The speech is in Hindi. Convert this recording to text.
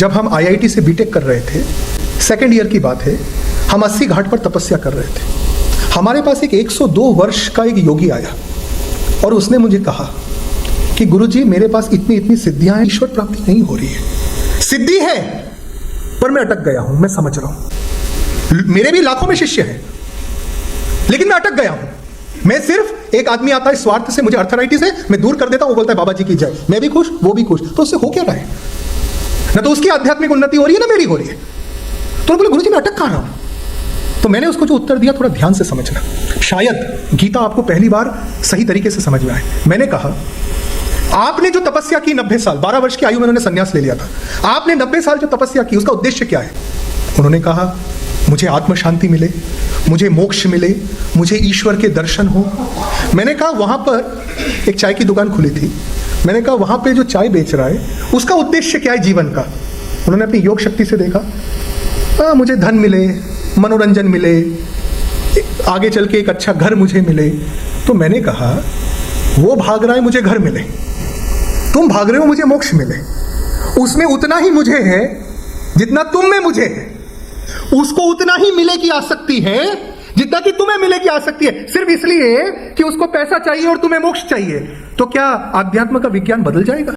जब हम आईआईटी से बीटेक कर रहे थे, सेकेंड ईयर की बात है, हम 80 घाट पर तपस्या कर रहे थे। हमारे पास एक 102 वर्ष का एक योगी आया और उसने मुझे कहा कि गुरुजी मेरे पास इतनी इतनी सिद्धियां हैं, ईश्वर प्राप्ति नहीं हो रही है। सिद्धि है पर मैं अटक गया हूं, मैं समझ रहा हूं। मेरे भी लाखों में शिष्य हैं लेकिन मैं अटक गया हूं। मैं सिर्फ एक आदमी आता है स्वार्थ से, मुझे अर्थराइटिस है, मैं दूर कर देता हूं, वो बोलता है बाबा जी की जय, मैं भी खुश वो भी खुश, तो उससे हो क्या रहा है? ना तो उसकी आध्यात्मिक उन्नति हो रही है ना मेरी हो रही है। तो बोले गुरुजी मैं अटक कहां रहा हूं? तो मैंने उसको जो उत्तर दिया थोड़ा ध्यान से समझना, शायद गीता आपको पहली बार सही तरीके से समझ में आए। मैंने कहा आपने जो तपस्या की 90 साल, 12 वर्ष की आयु में उन्होंने संन्यास ले लिया था, आपने 90 साल जो तपस्या की उसका उद्देश्य क्या है? उन्होंने कहा मुझे आत्म शांति मिले, मुझे मोक्ष मिले, मुझे ईश्वर के दर्शन हो। मैंने कहा वहां पर एक चाय की दुकान खुली थी, मैंने कहा वहां पे जो चाय बेच रहा है उसका उद्देश्य क्या है जीवन का? उन्होंने अपनी योग शक्ति से देखा, मुझे धन मिले, मनोरंजन मिले, आगे चल के एक अच्छा घर मुझे मिले। तो मैंने कहा वो भाग रहा है मुझे घर मिले, तुम भाग रहे हो मुझे मोक्ष मिले। उसमें उतना ही मुझे है जितना तुम में मुझे है, उसको उतना ही मिले की आसक्ति है जितना कि तुम्हें मिले की आसक्ति है, सिर्फ इसलिए कि उसको पैसा चाहिए और तुम्हें मोक्ष चाहिए। तो क्या आध्यात्म का विज्ञान बदल जाएगा?